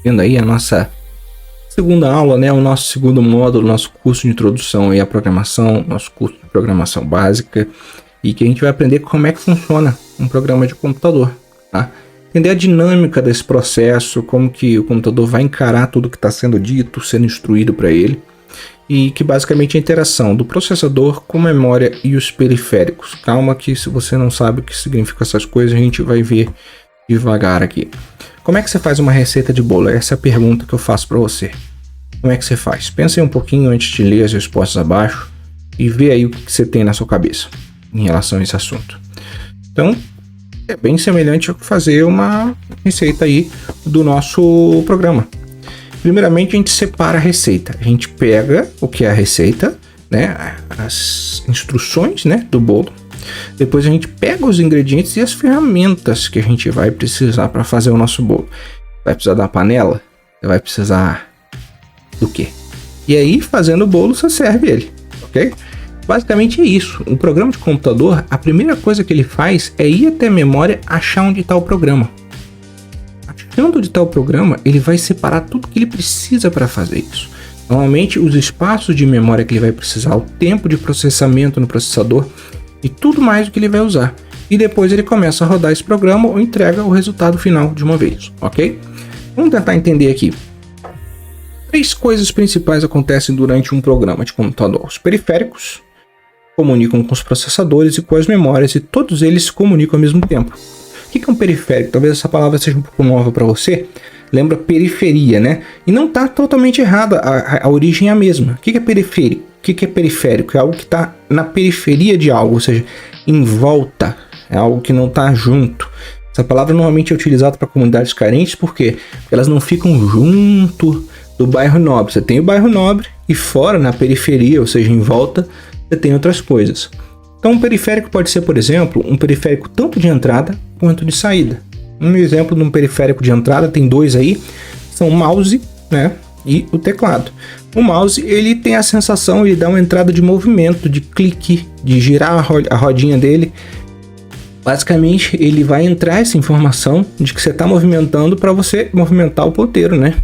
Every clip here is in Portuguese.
vendo aí a nossa segunda aula, né? O nosso segundo módulo, nosso curso de introdução aí à programação, nosso curso de programação básica, e que a gente vai aprender como é que funciona um programa de computador, tá? Entender a dinâmica desse processo, como que o computador vai encarar tudo que está sendo dito, sendo instruído para ele, e que basicamente é a interação do processador com a memória e os periféricos. Calma que se você não sabe o que significa essas coisas, a gente vai ver devagar aqui. Como é que você faz uma receita de bolo? Essa é a pergunta que eu faço para você. Como é que você faz? Pensa aí um pouquinho antes de ler as respostas abaixo e vê aí o que você tem na sua cabeça em relação a esse assunto. Então, é bem semelhante a fazer uma receita aí do nosso programa. Primeiramente, a gente separa a receita. A gente pega o que é a receita, né, as instruções, né, do bolo. Depois a gente pega os ingredientes e as ferramentas que a gente vai precisar para fazer o nosso bolo. Vai precisar da panela? Vai precisar do quê? E aí, fazendo o bolo, você serve ele, ok? Basicamente é isso. Um programa de computador, a primeira coisa que ele faz é ir até a memória, achar onde está o programa. Achando onde está o programa, ele vai separar tudo que ele precisa para fazer isso. Normalmente, os espaços de memória que ele vai precisar, o tempo de processamento no processador e tudo mais o que ele vai usar. E depois ele começa a rodar esse programa ou entrega o resultado final de uma vez, ok? Vamos tentar entender aqui. 3 coisas principais acontecem durante um programa de computador. Os periféricos comunicam com os processadores e com as memórias, e todos eles se comunicam ao mesmo tempo. O que é um periférico? Talvez essa palavra seja um pouco nova para você. Lembra periferia, né? E não está totalmente errada, a origem é a mesma. O que é periférico? O que é periférico? É algo que está na periferia de algo, ou seja, em volta. É algo que não está junto. Essa palavra normalmente é utilizada para comunidades carentes, porque elas não ficam junto do bairro nobre. Você tem o bairro nobre e fora, na periferia, ou seja, em volta, você tem outras coisas. Então, um periférico pode ser, por exemplo, um periférico tanto de entrada quanto de saída. Um exemplo de um periférico de entrada, tem 2 aí, são o mouse, né, e o teclado. O mouse, ele tem a sensação, ele dá uma entrada de movimento, de clique, de girar a rodinha dele. Basicamente, ele vai entrar essa informação de que você está movimentando para você movimentar o ponteiro, né?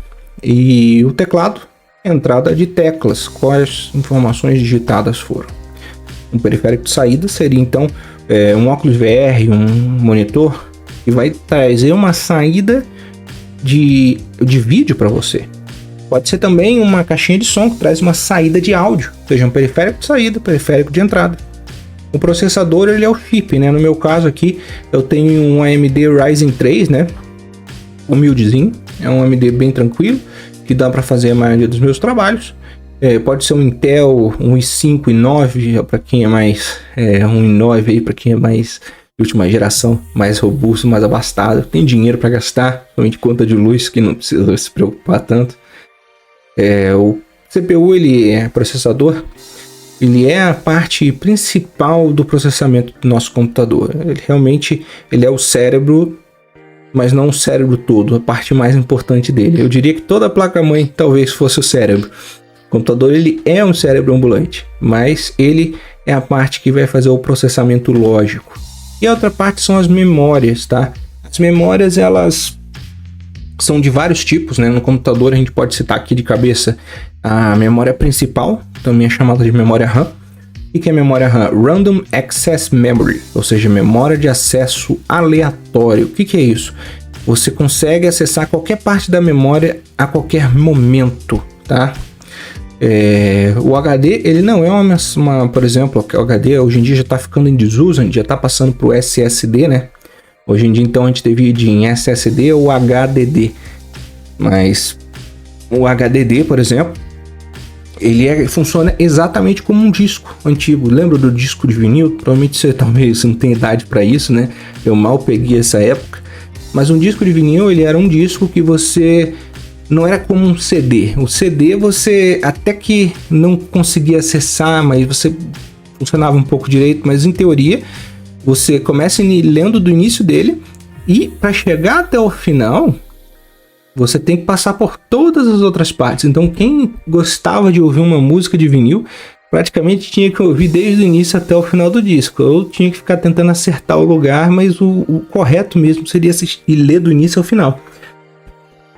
E o teclado, entrada de teclas, quais informações digitadas foram. Um periférico de saída seria então um óculos VR, um monitor, que vai trazer uma saída de vídeo para você. Pode ser também uma caixinha de som que traz uma saída de áudio, ou seja, um periférico de saída, periférico de entrada. O processador, ele é o chip, né? No meu caso aqui, eu tenho um AMD Ryzen 3, né? Humildezinho, é um AMD bem tranquilo, que dá para fazer a maioria dos meus trabalhos. Pode ser um Intel, um i5, i9, para quem é mais um i9 aí, para quem é mais de última geração, mais robusto, mais abastado, tem dinheiro para gastar, somente conta de luz, que não precisa se preocupar tanto. O CPU, ele é processador, ele é a parte principal do processamento do nosso computador. Ele realmente é o cérebro, mas não o cérebro todo, a parte mais importante dele. Eu diria que toda a placa-mãe talvez fosse o cérebro. O computador, ele é um cérebro ambulante, mas ele é a parte que vai fazer o processamento lógico. E a outra parte são as memórias, tá? As memórias, elas são de vários tipos, né? No computador a gente pode citar aqui de cabeça a memória principal, também é chamada de memória RAM. O que é memória RAM? Random Access Memory, ou seja, memória de acesso aleatório. O que é isso? Você consegue acessar qualquer parte da memória a qualquer momento, tá? O HD, ele não é uma, por exemplo, o HD hoje em dia já está ficando em desuso, a gente já está passando para o SSD, né? Hoje em dia, então, a gente divide em SSD ou HDD. Mas o HDD, por exemplo, ele funciona exatamente como um disco antigo. Lembra do disco de vinil? Provavelmente você talvez não tenha idade para isso, né? Eu mal peguei essa época. Mas um disco de vinil, ele era um disco que você... não era como um CD. O CD você até que não conseguia acessar, mas você funcionava um pouco direito, mas em teoria você começa lendo do início dele e para chegar até o final você tem que passar por todas as outras partes. Então quem gostava de ouvir uma música de vinil praticamente tinha que ouvir desde o início até o final do disco. Eu tinha que ficar tentando acertar o lugar, mas o correto mesmo seria assistir e ler do início ao final.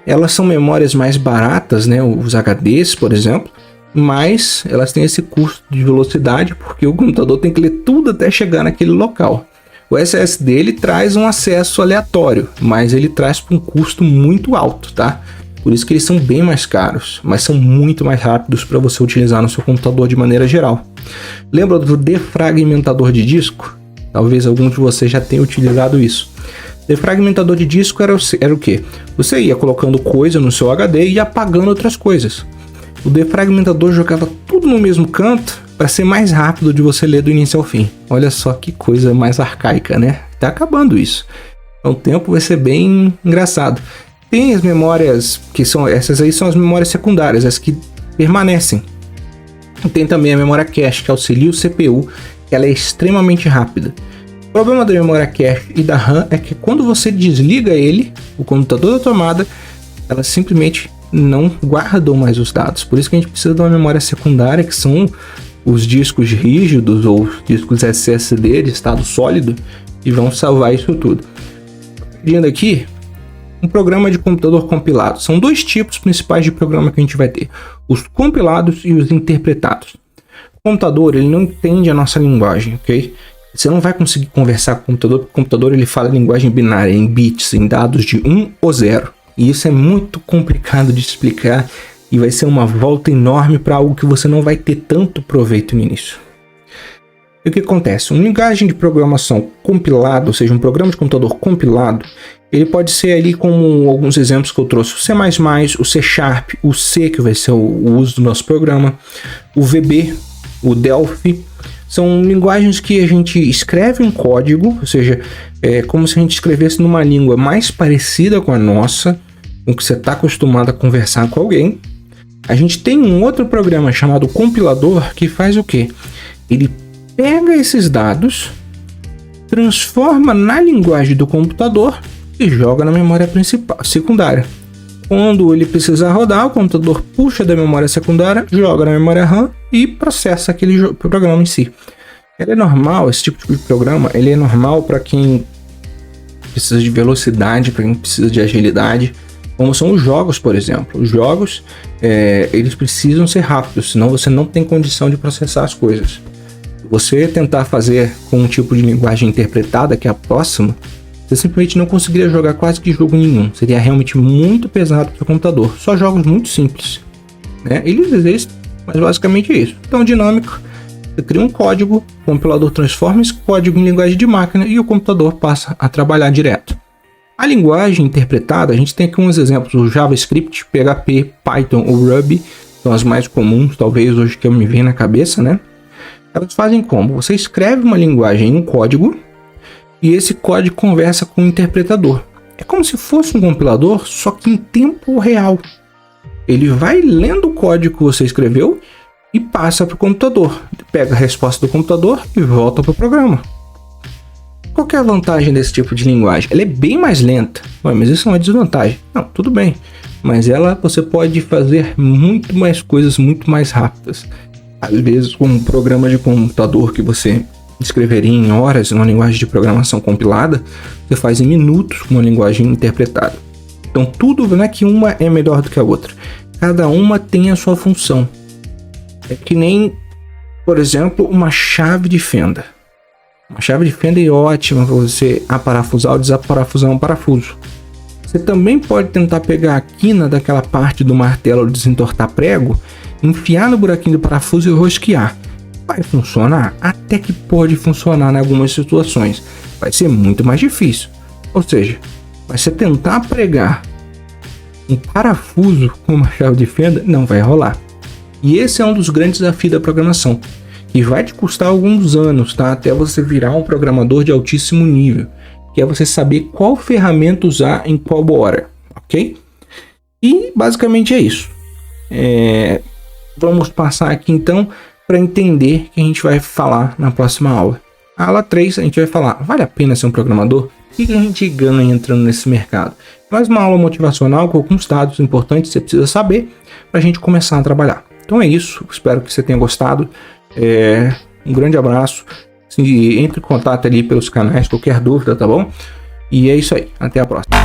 Elas são memórias mais baratas, né? Os HDs, por exemplo, mas elas têm esse custo de velocidade porque o computador tem que ler tudo até chegar naquele local. O SSD ele traz um acesso aleatório, mas ele traz para um custo muito alto, tá? Por isso que eles são bem mais caros, mas são muito mais rápidos para você utilizar no seu computador de maneira geral. Lembra do defragmentador de disco? Talvez algum de vocês já tenha utilizado isso. Defragmentador de disco era o quê? Você ia colocando coisa no seu HD e ia apagando outras coisas. O defragmentador jogava tudo no mesmo canto para ser mais rápido de você ler do início ao fim. Olha só que coisa mais arcaica, né? Tá acabando isso. Com o tempo vai ser bem engraçado. Tem as memórias que são... Essas aí são as memórias secundárias, as que permanecem. Tem também a memória cache, que auxilia o CPU. Ela é extremamente rápida. O problema da memória cache e da RAM é que quando você desliga ele, o computador da tomada, elas simplesmente não guardam mais os dados. Por isso que a gente precisa de uma memória secundária, que são os discos rígidos ou discos SSD de estado sólido, e vão salvar isso tudo. Pedindo aqui um programa de computador compilado. São dois tipos principais de programa que a gente vai ter: os compilados e os interpretados. O computador ele não entende a nossa linguagem, ok? Você não vai conseguir conversar com o computador, porque o computador ele fala linguagem binária, em bits, em dados de 1 ou 0. E isso é muito complicado de explicar e vai ser uma volta enorme para algo que você não vai ter tanto proveito no início. E o que acontece? Uma linguagem de programação compilada, ou seja, um programa de computador compilado, ele pode ser ali como alguns exemplos que eu trouxe: o C++, o C Sharp, o C, que vai ser o uso do nosso programa, o VB, o Delphi. São linguagens que a gente escreve um código, ou seja, é como se a gente escrevesse numa língua mais parecida com a nossa, com que você está acostumado a conversar com alguém. A gente tem um outro programa chamado compilador que faz o quê? Ele pega esses dados, transforma na linguagem do computador e joga na memória principal, secundária. Quando ele precisar rodar, o computador puxa da memória secundária, joga na memória RAM e processa aquele programa em si. Ele é normal, esse tipo de programa, ele é normal para quem precisa de velocidade, para quem precisa de agilidade, como são os jogos, por exemplo. Os jogos, eles precisam ser rápidos, senão você não tem condição de processar as coisas. Você tentar fazer com um tipo de linguagem interpretada, que é a próxima, você simplesmente não conseguiria jogar quase que jogo nenhum. Seria realmente muito pesado para o computador. Só jogos muito simples, né? Eles existem, mas basicamente é isso. Então, dinâmico, você cria um código, o compilador transforma esse código em linguagem de máquina e o computador passa a trabalhar direto. A linguagem interpretada, a gente tem aqui uns exemplos: o JavaScript, PHP, Python ou Ruby, são as mais comuns, talvez hoje que eu me venho na cabeça, né? Elas fazem como? Você escreve uma linguagem em um código e esse código conversa com o interpretador. É como se fosse um compilador, só que em tempo real. Ele vai lendo o código que você escreveu e passa para o computador. Pega a resposta do computador e volta para o programa. Qual que é a vantagem desse tipo de linguagem? Ela é bem mais lenta. Ué, mas isso é uma desvantagem. Não, tudo bem. Mas você pode fazer muito mais coisas muito mais rápidas. Às vezes, com um programa de computador que você escreveria em horas, numa linguagem de programação compilada, você faz em minutos com uma linguagem interpretada. Então tudo, não é que uma é melhor do que a outra. Cada uma tem a sua função. É que nem, por exemplo, uma chave de fenda. Uma chave de fenda é ótima para você aparafusar ou desaparafusar um parafuso. Você também pode tentar pegar a quina daquela parte do martelo, desentortar prego, enfiar no buraquinho do parafuso e rosquear. Vai funcionar? Até que pode funcionar em algumas situações. Vai ser muito mais difícil. Ou seja, vai você tentar pregar um parafuso com uma chave de fenda, não vai rolar. E esse é um dos grandes desafios da programação, que vai te custar alguns anos, tá? Até você virar um programador de altíssimo nível, que é você saber qual ferramenta usar em qual hora, ok? E basicamente é isso. Vamos passar aqui então para entender o que a gente vai falar na próxima aula. A aula 3 a gente vai falar: vale a pena ser um programador? O que a gente ganha entrando nesse mercado? Mais uma aula motivacional com alguns dados importantes que você precisa saber para a gente começar a trabalhar. Então é isso, espero que você tenha gostado. Um grande abraço. Entre em contato ali pelos canais, qualquer dúvida, tá bom? E é isso aí, até a próxima.